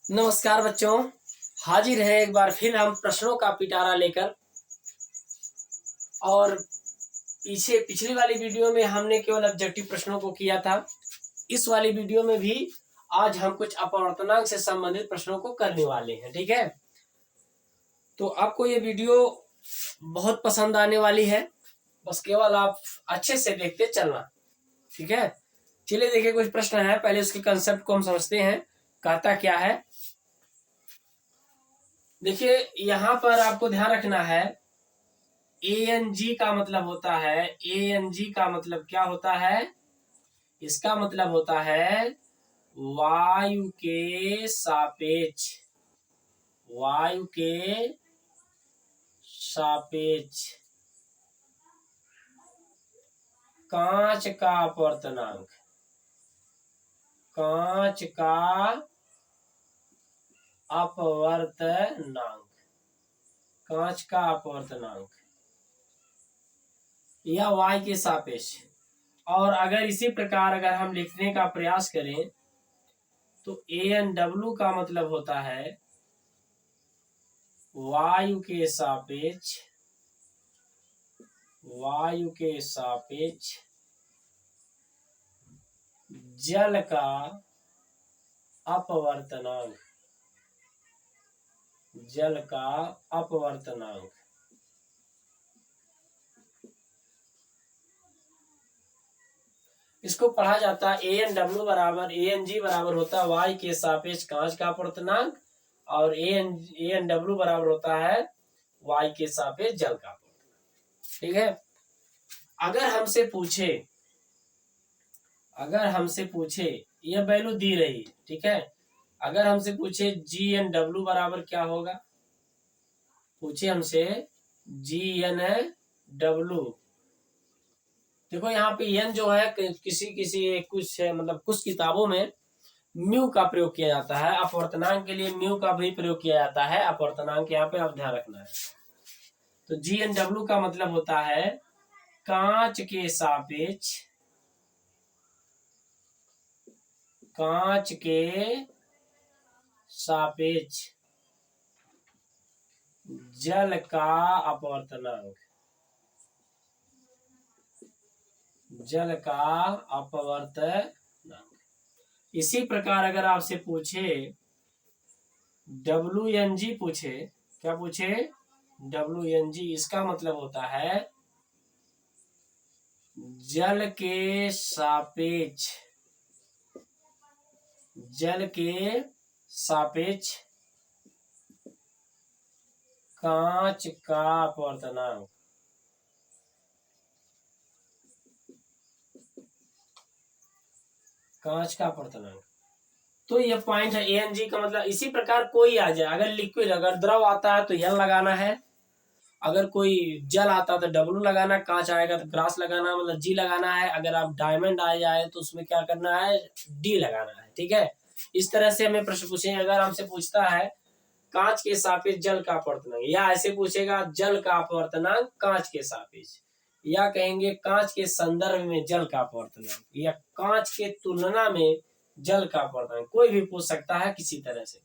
नमस्कार बच्चों, हाजिर है एक बार फिर हम प्रश्नों का पिटारा लेकर। और पिछली वाली वीडियो में हमने केवल ऑब्जेक्टिव प्रश्नों को किया था। इस वाली वीडियो में भी आज हम कुछ अपवर्तनांक से संबंधित प्रश्नों को करने वाले हैं। ठीक है, तो आपको ये वीडियो बहुत पसंद आने वाली है, बस केवल आप अच्छे से देखते चलना। ठीक है, चलिए देखिए कुछ प्रश्न है, पहले उसके कंसेप्ट को हम समझते हैं। कहता क्या है, देखिए यहां पर आपको ध्यान रखना है। ANG का मतलब होता है, ANG का मतलब क्या होता है? इसका मतलब होता है वायु के सापेक्ष, वायु के सापेक्ष कांच का अपवर्तनांक, कांच का अपवर्तनांक, कांच का अपवर्तनांक या y के सापेक्ष। और अगर इसी प्रकार अगर हम लिखने का प्रयास करें तो ANW का मतलब होता है वायु के सापेक्ष, वायु के सापेक्ष जल का अपवर्तनांक, जल का अपवर्तनांक। इसको पढ़ा जाता है ANW बराबर ANG बराबर होता है y के सापेक्ष कांच का अपवर्तनांक, और ANW बराबर होता है y के सापेक्ष जल का अपवर्तनांक। ठीक है, अगर हमसे पूछे यह वैल्यू दी रही, ठीक है, अगर हमसे पूछे GNW बराबर क्या होगा, पूछे हमसे GNW। देखो यहाँ पे n जो है कुछ किताबों में म्यू का प्रयोग किया जाता है, अपवर्तनांक के लिए म्यू का भी प्रयोग किया जाता है। अपवर्तनांक यहाँ पे आप ध्यान रखना है। तो GNW का मतलब होता है कांच के सापेक्ष, कांच के सापेक्ष जल का अपवर्तनांक, जल का अपवर्तनांक। इसी प्रकार अगर आपसे पूछे WNG, पूछे क्या पूछे WNG, इसका मतलब होता है जल के सापेक्ष, जल के सापेक्ष कांच का अपवर्तनांक, कांच का अपवर्तनांक। तो ये पॉइंट है ANG का मतलब। इसी प्रकार कोई आ जाए, अगर लिक्विड, अगर द्रव आता है तो N लगाना है, अगर कोई जल आता है तो W लगाना, कांच आएगा तो ग्रास लगाना, मतलब G लगाना है। अगर आप डायमंड आ जाए तो उसमें क्या करना है, D लगाना है। ठीक है, इस तरह से हमें प्रश्न पूछे। अगर हमसे पूछता है कांच के सापेक्ष जल का अपवर्तनांक, या ऐसे पूछेगा जल का अपवर्तनांक कांच के सापेक्ष, या कहेंगे कांच के संदर्भ में जल का अपवर्तनांक, या कांच के तुलना में जल का अपवर्तनांक, कोई भी पूछ सकता है किसी तरह से।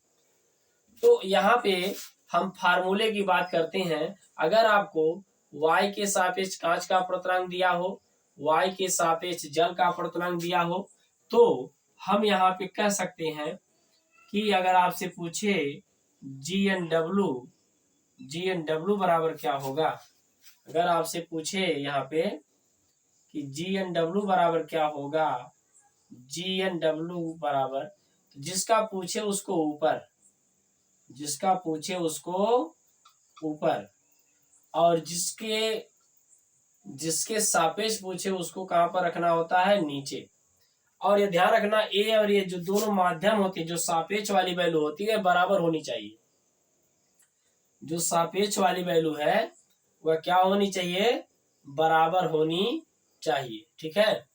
तो यहाँ पे हम फार्मूले की बात करते हैं। अगर आपको y के सापेक्ष कांच का अपवर्तनांक दिया हो, y के सापेक्ष जल का अपवर्तनांक दिया हो, तो हम यहाँ पे कह सकते हैं कि अगर आपसे पूछे GNW बराबर क्या होगा, अगर आपसे पूछे यहाँ पे कि GNW बराबर क्या होगा, GNW बराबर, जिसका पूछे उसको ऊपर, जिसका पूछे उसको ऊपर, और जिसके सापेक्ष पूछे उसको कहां पर रखना होता है, नीचे। और ये ध्यान रखना, ए और ये जो दोनों माध्यम होती है, जो सापेक्ष वाली वैल्यू होती है बराबर होनी चाहिए। जो सापेक्ष वाली वैल्यू है वह क्या होनी चाहिए, बराबर होनी चाहिए। ठीक है,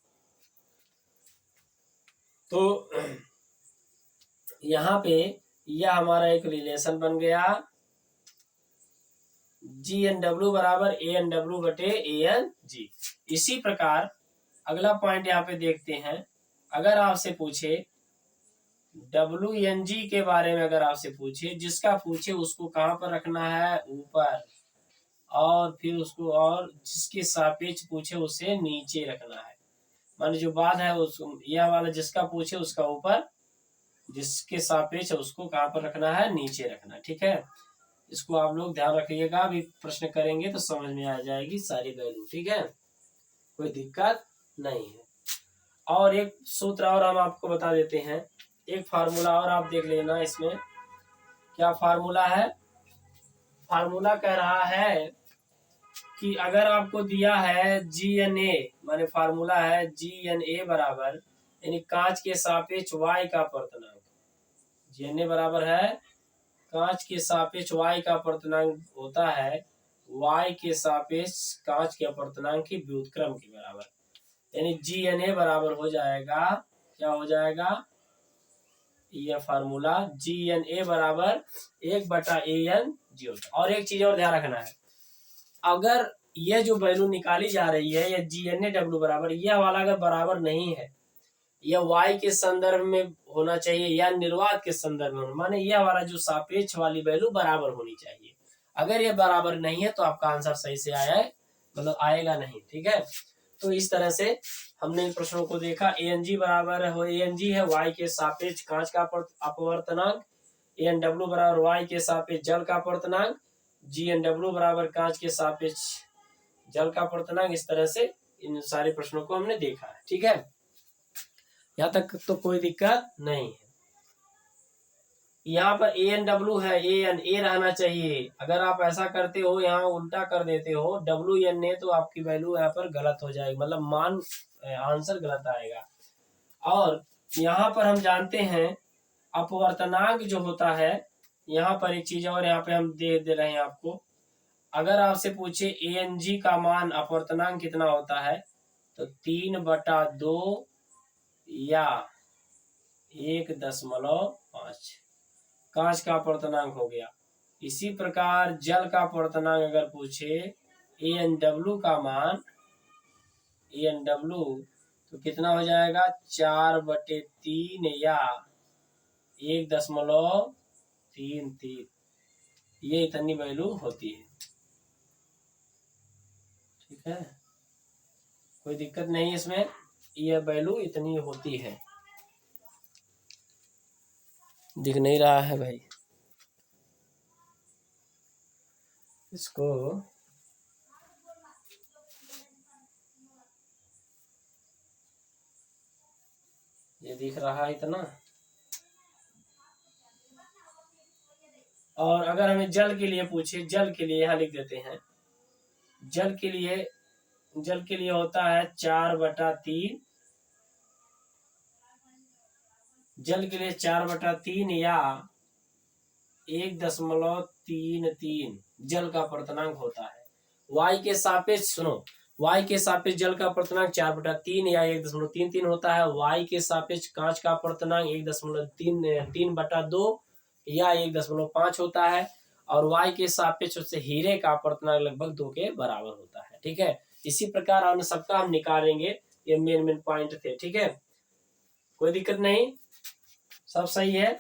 तो यहाँ पे यह हमारा एक रिलेशन बन गया, GNW बराबर ANW बटे ANG। इसी प्रकार अगला पॉइंट यहाँ पे देखते हैं। अगर आपसे पूछे WNG के बारे में अगर आपसे पूछे, जिसका पूछे उसको कहाँ पर रखना है, ऊपर, और फिर उसको, और जिसके सापेक्ष पूछे उसे नीचे रखना है। मान जो बात है उसको, यह वाला जिसका पूछे उसका ऊपर, जिसके सापेक्ष उसको कहाँ पर रखना है, नीचे रखना है। ठीक है, इसको आप लोग ध्यान रखिएगा, अभी प्रश्न करेंगे तो समझ में आ जाएगी सारी वैल्यू। ठीक है, कोई दिक्कत नहीं है। और एक सूत्र और हम आपको बता देते हैं, एक फार्मूला और आप देख लेना। इसमें क्या फार्मूला है, फार्मूला कह रहा है कि अगर आपको दिया है GNA, माने फार्मूला है GNA बराबर, यानी कांच के सापेक्ष y का अपवर्तनांक। GNA बराबर है कांच के सापेक्ष y का अपवर्तनांक होता है y के सापेक्ष कांच के अपवर्तनांक की व्युत्क्रम के बराबर। यानी GNA बराबर हो जाएगा, क्या हो जाएगा, यह फार्मूला GNA बराबर 1/AN0। और एक चीज और ध्यान रखना है, अगर यह जो वैल्यू निकाली जा रही है, यह GNAW बराबर, यह वाला अगर बराबर नहीं है, यह y के संदर्भ में होना चाहिए या निर्वात के संदर्भ में, माने यह वाला जो सापेक्ष वाली वैल्यू बराबर होनी चाहिए। अगर यह बराबर नहीं है तो आपका आंसर सही से आया है, मतलब आएगा नहीं। ठीक है, तो इस तरह से हमने इन प्रश्नों को देखा। ANG बराबर है, ANG है y के सापेक्ष कांच का अपवर्तनांक, ANW बराबर y के सापेक्ष जल का अपवर्तनांक, GNW बराबर कांच के सापेक्ष जल का अपवर्तनांक। इस तरह से इन सारे प्रश्नों को हमने देखा है। ठीक है, यहाँ तक तो कोई दिक्कत नहीं है। यहाँ पर ANW है, A रहना चाहिए। अगर आप ऐसा करते हो, यहाँ उल्टा कर देते हो WNA, तो आपकी वैल्यू यहाँ पर गलत हो जाएगी, मतलब मान आंसर गलत आएगा। और यहाँ पर हम जानते हैं अपवर्तनांक जो होता है, यहाँ पर एक चीज और यहाँ पे हम दे रहे हैं आपको। अगर आपसे पूछे ANG का मान अपवर्तनांक कितना होता है, तो 3/2 या 1.5 कांच का अपवर्तनांक हो गया। इसी प्रकार जल का अपवर्तनांक अगर पूछे, ANW का मान, ANW तो कितना हो जाएगा, 4/3 या 1.33। ये इतनी वैल्यू होती है। ठीक है, कोई दिक्कत नहीं इसमें, यह वैल्यू इतनी होती है। दिख नहीं रहा है भाई, इसको ये दिख रहा है इतना। और अगर हमें जल के लिए पूछे, जल के लिए यहाँ लिख देते हैं, जल के लिए होता है 4/3, जल के लिए 4/3 या 1.33 जल का अपवर्तनांक होता है। y के सापेक्ष, सुनो, y के सापेक्ष जल का अपवर्तनांक 4/3 या 1.33 होता है। y के सापेक्ष कांच का अपवर्तनांक 3/2 या 1.5 होता है। और y के सापेक्ष उससे हीरे का अपवर्तनांक लगभग 2 के बराबर होता है। ठीक है, इसी प्रकार अन्य सबका हम निकालेंगे, ये मेन पॉइंट थे। ठीक है, कोई दिक्कत नहीं, सब सही है।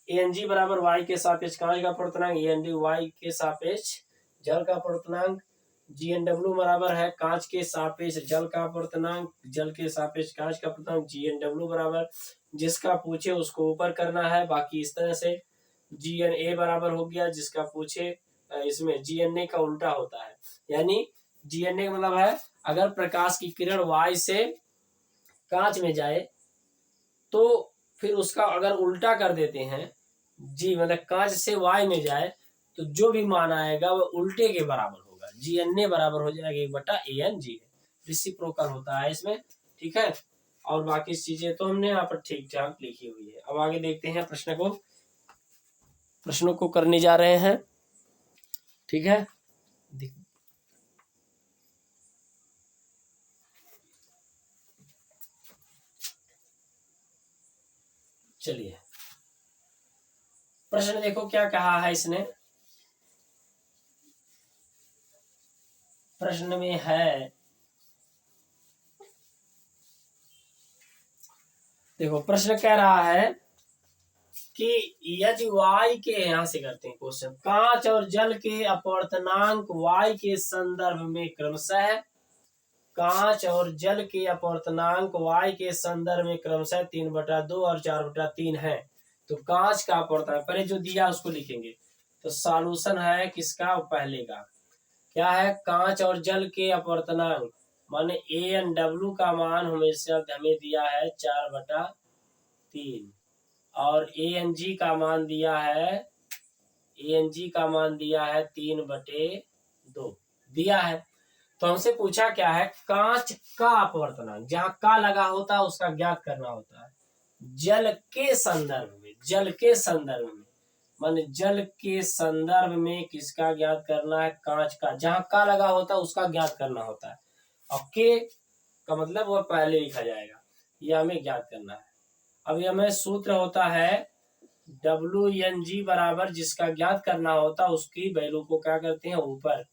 ANG बराबर y के सापेक्ष कांच का अपवर्तनांक, AND y के सापेक्ष जल का अपवर्तनांक, GNW बराबर है कांच के सापेक्ष जल का अपवर्तनांक, जल के सापेक्ष कांच का अपवर्तनांक। GNW बराबर जिसका पूछे उसको ऊपर करना है, बाकी इस तरह से। GNA बराबर हो गया जिसका पूछे, इसमें GNA का उल्टा होता है, यानी GNA का मतलब है अगर प्रकाश की किरण y से कांच में जाए तो फिर उसका अगर उल्टा कर देते हैं, जी मतलब कांच से y में जाए, तो जो भी मान आएगा वह उल्टे के बराबर होगा। GNA बराबर हो जाएगा 1/ANG, रेसिप्रोकल होता है इसमें। ठीक है, और बाकी चीजें तो हमने यहाँ पर ठीक ठाक लिखी हुई है। अब आगे देखते हैं प्रश्नों को करने जा रहे हैं। ठीक है, चलिए प्रश्न देखो क्या कहा है इसने। प्रश्न में है, देखो प्रश्न कह रहा है कि यदि y के, यहां से करते हैं क्वेश्चन, कांच और जल के अपवर्तनांक y के संदर्भ में क्रमशः, कांच और जल के अपवर्तनांक y के संदर्भ में क्रमशः 3/2 और 4/3 है। तो कांच का अपवर्तनांक पहले जो दिया उसको लिखेंगे। तो सॉल्यूशन है किसका, पहले का क्या है, कांच और जल के अपवर्तनांक माने AnW का मान हमेशा हमें दिया है 4/3 और AnG का मान दिया है, AnG का मान दिया है 3/2 दिया है। तो हमसे पूछा क्या है, कांच का अपवर्तनांक, जहां का लगा होता है उसका ज्ञात करना होता है। जल के संदर्भ में, जल के संदर्भ में माने जल के संदर्भ में किसका ज्ञात करना है, कांच का, जहां का लगा होता है उसका ज्ञात करना होता है। और के का मतलब वह पहले लिखा जाएगा, यह हमें ज्ञात करना है। अब हमें सूत्र होता है WnG बराबर, जिसका ज्ञात करना होता है उसकी वैल्यू को क्या करते हैं ऊपर,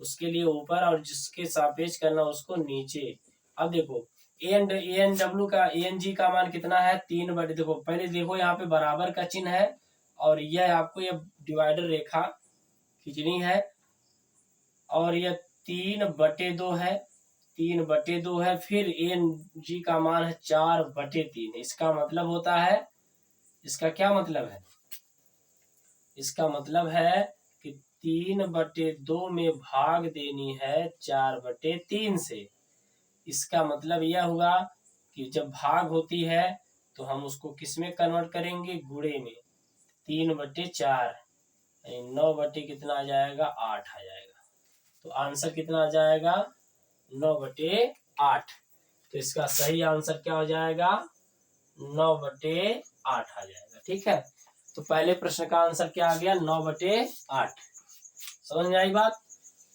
उसके लिए ऊपर, और जिसके सापेक्ष करना उसको नीचे। अब देखो AnW का, AnG का मान कितना है 3/, देखो पहले देखो यहाँ पे बराबर का चिन्ह है और यह आपको यह डिवाइडर रेखा खींचनी है और यह 3/2 है, 3/2 है। फिर AnG का मान है 4/3। इसका मतलब होता है, इसका क्या मतलब है, इसका मतलब है कि 3/2 में भाग देनी है 4/3 से। इसका मतलब यह हुआ कि जब भाग होती है तो हम उसको किस में कन्वर्ट करेंगे, गुणे में। 3/4 कितना आ जाएगा, 8 आ जाएगा। तो आंसर कितना आ जाएगा, 9/8। तो इसका सही आंसर क्या हो जाएगा, 9/8 आ जाएगा। ठीक है, तो पहले प्रश्न का आंसर क्या आ गया, 9/8। समझ में आई बात,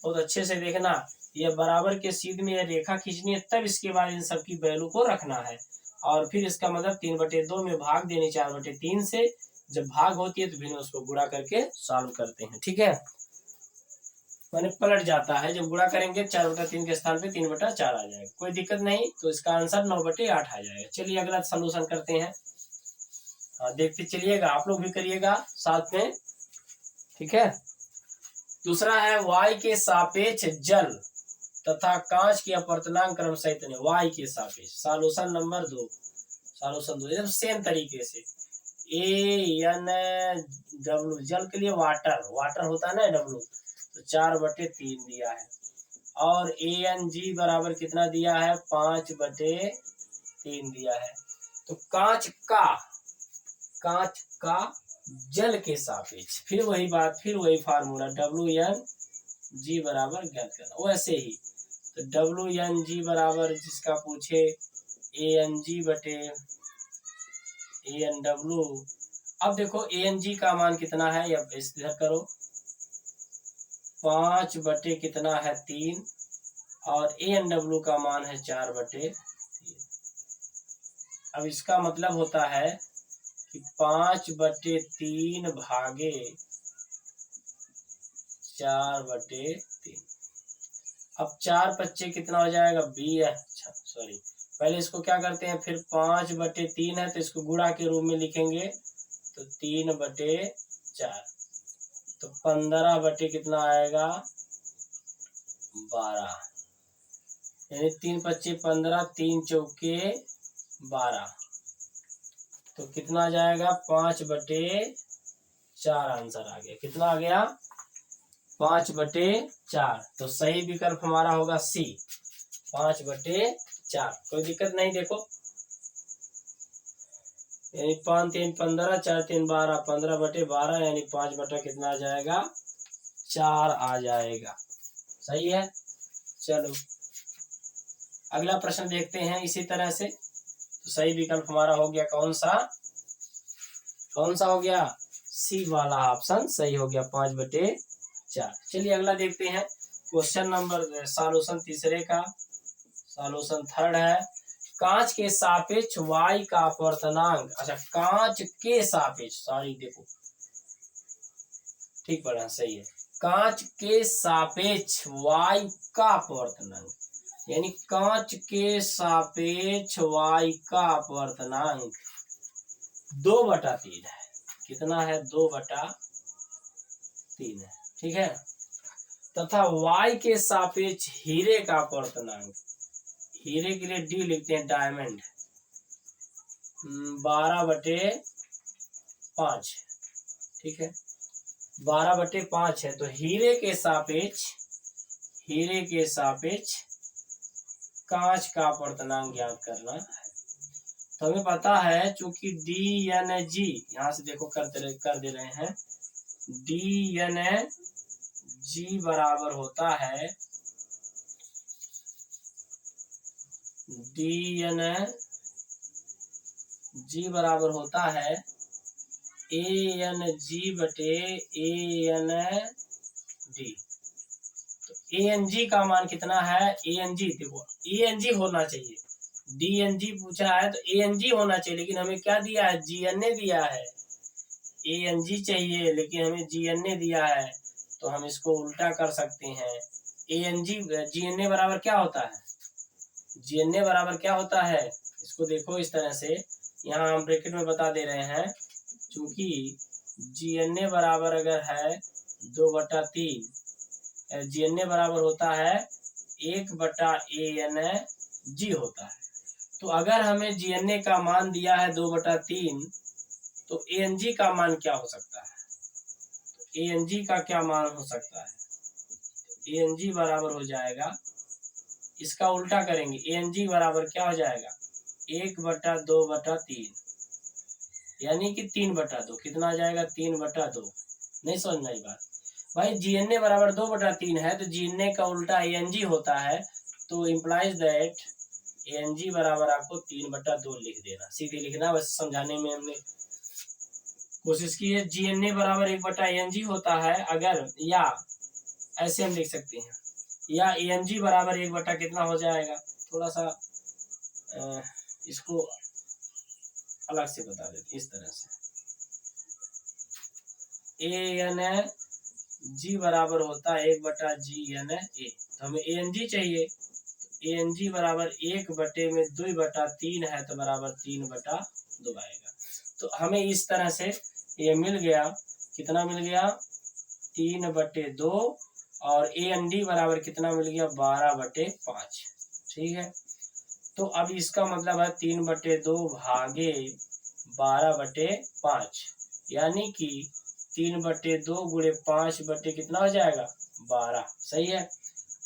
बहुत अच्छे से देखना। ये बराबर के सीध में यह रेखा खींचनी है, तब इसके बाद इन सब की वैल्यू को रखना है। और फिर इसका मतलब 3/2 में भाग देने 4/3 से। जब भाग होती है तो फिर उसको गुणा करके सॉल्व करते हैं। ठीक है, मैंने पलट जाता है, जब गुणा करेंगे 4/3 के स्थान पे 3/4 आ जाएगा, कोई दिक्कत नहीं। तो इसका आंसर 9/8 आ जाएगा। चलिए अगला सोल्यूशन करते हैं। देखते चलिएगा, आप लोग भी करिएगा साथ में। ठीक है, दूसरा है y के सापेक्ष जल तथा कांच के अपवर्तनांक क्रमशः इतने। y के सापेक्ष सॉल्यूशन नंबर 2, सॉल्यूशन 2 एकदम सेम तरीके से। AnW जल के लिए वाटर, वाटर होता है ना W, तो 4/3 दिया है। और AnG बराबर कितना दिया है, 5/3 दिया है। तो कांच का जल के सापेक्ष, फिर वही बात, फिर वही फार्मूला, WnG बराबर ज्ञात करना। वैसे ही तो WnG बराबर जिसका पूछे AnW। अब देखो AnG का मान कितना है, अब इधर करो, 5/ कितना है 3 और AnW का मान है 4/3। अब इसका मतलब होता है कि 5/3 भागे 4/3। अब 4×5 कितना हो जाएगा 20। अच्छा सॉरी, पहले इसको क्या करते हैं, फिर 5/3 है तो इसको गुणा के रूप में लिखेंगे, तो 3/4। तो 15/ कितना आएगा 12, यानी 3×5 15, 3×4 तो कितना आ जाएगा 5/4 आंसर आ गया। कितना आ गया 5/4। तो सही विकल्प हमारा होगा C, 5/4। कोई दिक्कत नहीं, देखो यानी 5×3 15, 4×3 12, 15/12 यानी 5/ कितना आ जाएगा 4 आ जाएगा। सही है, चलो अगला प्रश्न देखते हैं इसी तरह से। तो सही विकल्प हमारा हो गया कौन सा हो गया, सी वाला ऑप्शन सही हो गया, 5/4। चलिए अगला देखते हैं क्वेश्चन नंबर, सॉल्यूशन तीसरे का, सॉल्यूशन थर्ड है। कांच के सापेक्ष y का अपवर्तनांक, अच्छा कांच के सापेक्ष, सॉरी देखो ठीक पढ़ा, सही है, कांच के सापेक्ष y का अपवर्तनांक, यानी कांच के सापेक्ष y का अपवर्तनांक 2/3 है। कितना है? 2/3 है। ठीक है। तथा y के सापेक्ष हीरे का अपवर्तनांक, हीरे के लिए डी लिखते हैं, डायमंड, 12/5। ठीक है, 12/5 है। तो हीरे के सापेक्ष कांच का अपवर्तनांक ज्ञात करना है। तो हमें पता है चूंकि DNG, यहां से देखो कर दे रहे हैं, DNG बराबर होता है, DNG बराबर होता है ANG/AND। तो ANG का मान कितना है? ANG देखो, ANG होना चाहिए, DNG पूछा है तो ANG होना चाहिए, लेकिन हमें क्या दिया है? GNA दिया है। ANG चाहिए लेकिन हमें GNA दिया है, तो हम इसको उल्टा कर सकते हैं। GNA बराबर क्या होता है? GNA बराबर क्या होता है? इसको देखो इस तरह से, यहाँ हम ब्रैकेट में बता दे रहे हैं, चूंकि GNA बराबर अगर है 2/3, GNA बराबर होता है 1/ANG होता है। तो अगर हमें GNA का मान दिया है 2/3, तो ANG का मान क्या हो सकता है? तो ANG का क्या मान हो सकता है? ANG बराबर हो जाएगा, इसका उल्टा करेंगे, ANG बराबर क्या हो जाएगा? 1/2/3, यानी कि 3/2। कितना आ जाएगा? 3/2। नहीं समझ में आई बात? भाई GNA बराबर 2/3 है, तो GNA का उल्टा ANG होता है, तो इम्प्लाइज दैट ANG बराबर आपको 3/2 लिख देना, सीधे लिखना, बस समझाने में हमने कोशिश की है। GNA बराबर 1/ANG होता है अगर, या ऐसे हम लिख सकते हैं, या ANG बराबर 1/ कितना हो जाएगा, थोड़ा सा इसको अलग से बता देते इस तरह से, ANG बराबर होता है 1/GNA। तो हमें ANG चाहिए, ANG बराबर 1/2/3 है, तो बराबर 3/2 आएगा। तो हमें इस तरह से ये मिल गया, कितना मिल गया? 3/2, और AND बराबर कितना मिल गया? 12/5। ठीक है, तो अब इसका मतलब है 3/2 भागे 12/5, यानी कि 3/2 गुणे 5 कितना हो जाएगा? 12। सही है।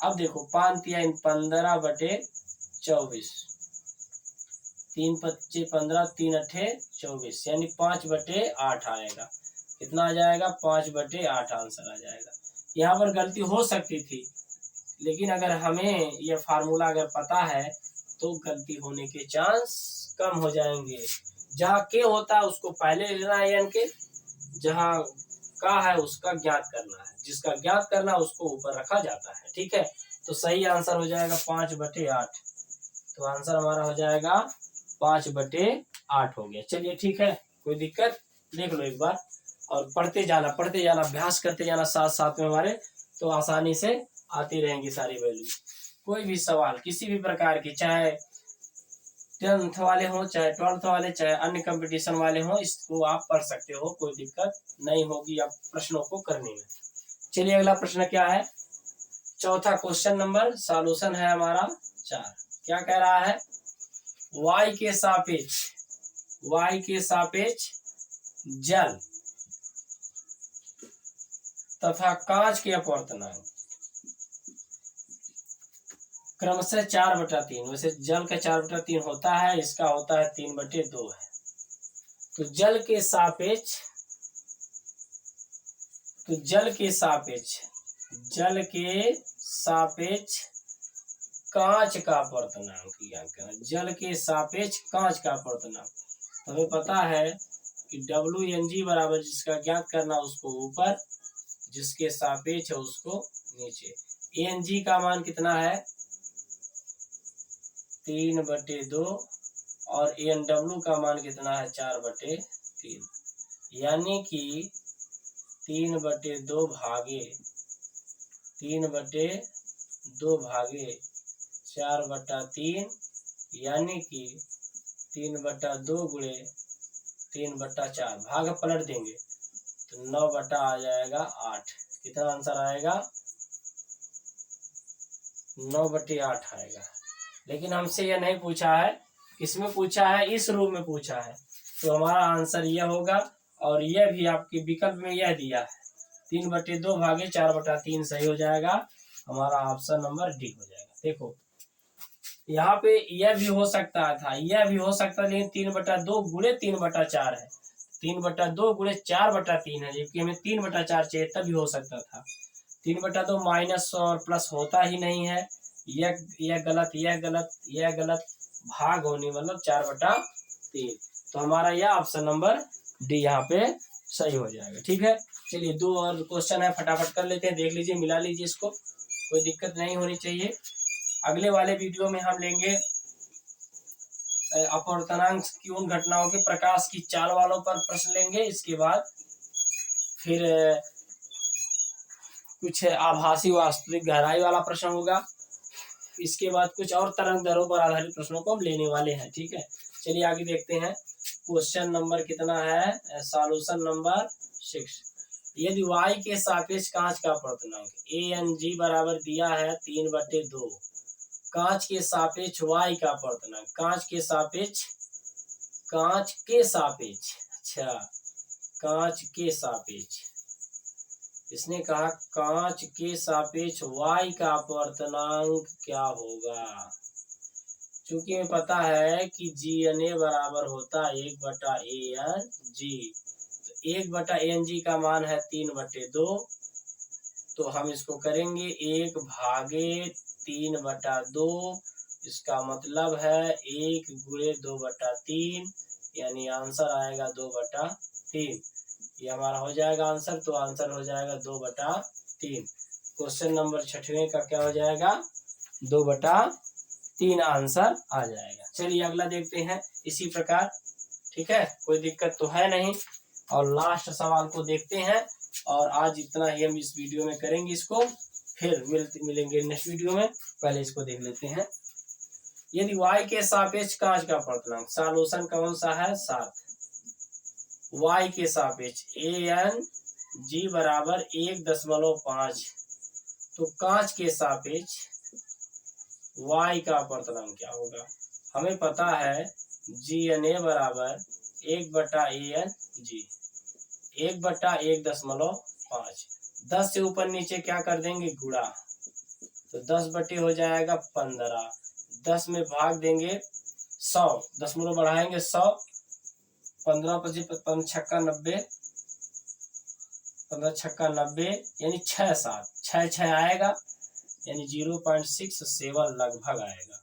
अब देखो 5×3 = 15/24, 3×5 = 15, 3×8 = 24, यानी 5/8 आएगा। कितना आ जाएगा? 5/8 आंसर आ जाएगा। यहाँ पर गलती हो सकती थी, लेकिन अगर हमें यह फार्मूला अगर पता है तो गलती होने के चांस कम हो जाएंगे। जहाँ के होता है उसको पहले लेना है, यानी के जहाँ का है उसका ज्ञात करना है, जिसका ज्ञात करना है उसको ऊपर रखा जाता है। ठीक है, तो सही आंसर हो जाएगा 5/8। तो आंसर हमारा हो जाएगा 5/8 हो गया। चलिए ठीक है, कोई दिक्कत? देख लो एक बार और पढ़ते जाना, अभ्यास करते जाना साथ साथ में हमारे, तो आसानी से आती रहेंगी सारी वैल्यू। कोई भी सवाल किसी भी प्रकार की, चाहे 10th वाले हो, चाहे 12th वाले, चाहे अन्य कंपटीशन वाले हो, इसको आप पढ़ सकते हो, कोई दिक्कत नहीं होगी आप प्रश्नों को करने में। चलिए अगला प्रश्न क्या है? चौथा क्वेश्चन नंबर, सॉल्यूशन है हमारा 4। क्या कह रहा है? y के सापेक्ष जल तथा कांच के अपवर्तनांक क्रमशः 4/3। वैसे जल का 4/3 होता है, इसका होता है 3/2 है। तो जल के सापेक्ष कांच का अपवर्तनांक ज्ञात करना। जल के सापेक्ष कांच का अपवर्तनांक, तो हमें पता है कि WNG बराबर, जिसका ज्ञात करना उसको ऊपर, जिसके सापेक्ष है उसको नीचे। ANG का मान कितना है? 3/2, और ANW का मान कितना है? 4/3, यानी कि 3/2 भागे 4/3, यानी कि 3/2 गुणे 3/4 भाग पलट देंगे तो 9 बटा आ जाएगा 8। कितना आंसर आएगा? 9/8 आएगा। लेकिन हमसे यह नहीं पूछा है, किसमें पूछा है? इस रूप में पूछा है। तो हमारा आंसर यह होगा। और यह भी आपके विकल्प में यह दिया है 3/2 भागे 4/3 सही हो जाएगा। हमारा ऑप्शन नंबर डी हो जाएगा। देखो यहाँ पे यह भी हो सकता था, यह भी हो सकता, लेकिन 3/2 गुणे 3/4 है। 3/2 गुणे 4/3 है, जबकि हमें 3/4 चाहिए, तब भी हो सकता था। 3/2 माइनस और प्लस होता ही नहीं है। यह गलत, यह गलत, यह गलत, भाग होने मतलब 4/3। तो हमारा यह ऑप्शन नंबर डी यहाँ पे सही हो जाएगा। ठीक है, चलिए 2 और क्वेश्चन है, फटाफट कर लेते हैं, देख लीजिए, मिला लीजिए इसको, कोई दिक्कत नहीं होनी चाहिए। अगले वाले वीडियो में हम लेंगे अपवर्तनांक की उन घटनाओं के प्रकाश की चाल वालों पर प्रश्न लेंगे। इसके बाद फिर कुछ आभासी वास्तविक गहराई वाला प्रश्न होगा। इसके बाद कुछ और तरंग दरों पर आधारित प्रश्नों को हम लेने वाले हैं। ठीक है, चलिए आगे देखते हैं। क्वेश्चन नंबर कितना है? Solution number 6। यदि y के सापेक्ष कांच का अपवर्तनांक ANG बराबर दिया है 3/2, कांच के सापेक्ष y का अपवर्तनांक, कांच के सापेक्ष, अच्छा, कांच के सापेक्ष, इसने कहा कांच के सापेक्ष y का अपवर्तनांक क्या होगा? क्योंकि हमें पता है कि GNA बराबर होता है 1/ANG, तो 1/ANG का मान है 3/2, तो हम इसको करेंगे 1 भागे 3/2, इसका मतलब है 1 गुणे 2/3, यानी आंसर आएगा 2/3। ये हमारा हो जाएगा आंसर, तो आंसर हो जाएगा 2/3। क्वेश्चन नंबर 6वें का क्या हो जाएगा? 2/3 आंसर आ जाएगा। चलिए अगला देखते हैं इसी प्रकार। ठीक है, कोई दिक्कत तो है नहीं। और लास्ट सवाल को देखते हैं, और आज इतना ही हम इस वीडियो में करेंगे इसको, फिर मिलेंगे नेक्स्ट वीडियो में। पहले इसको देख लेते हैं। यदि y के सापेक्ष कांच का अपवर्तनांक, सॉल्यूशन कौन सा है? 7। y के सापेक्ष ANG बराबर 1.5, तो कांच के सापेक्ष y का अपवर्तनांक क्या होगा? हमें पता है GNA बराबर 1/ANG, 1/1.5। 10 से ऊपर नीचे क्या कर देंगे? गुणा, तो 10 बटे हो जाएगा 15। 10 में भाग देंगे 100, 10 बढ़ाएंगे 100, 15 × 5 = 90, 15 × 90 यानी 6 आएगा, यानी 0.67 लगभग आएगा।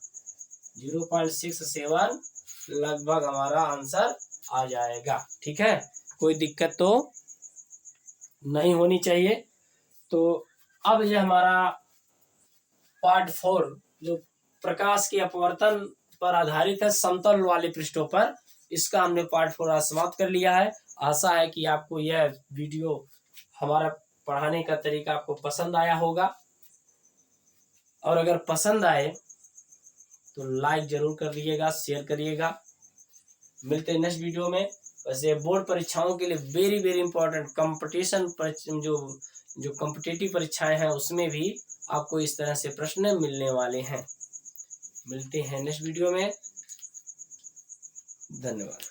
0.67 लगभग हमारा आंसर आ जाएगा। ठीक है, कोई दिक्कत तो नहीं होनी चाहिए। तो अब ये हमारा पार्ट 4 जो प्रकाश के अपवर्तन पर आधारित है समतल वाले पृष्ठों पर, इसका हमने पार्ट 4 आज समाप्त कर लिया है। आशा है कि आपको यह वीडियो, हमारा पढ़ाने का तरीका आपको पसंद आया होगा, और अगर पसंद आए तो लाइक जरूर कर दीजिएगा, शेयर करिएगा। मिलते हैं नेक्स्ट वीडियो में। वैसे बोर्ड परीक्षाओं के लिए वेरी वेरी इंपॉर्टेंट कंपटीशन जो कॉम्पिटिटिव परीक्षाएं हैं, उसमें भी आपको इस तरह से प्रश्न मिलने वाले हैं। मिलते हैं नेक्स्ट वीडियो में। धन्यवाद।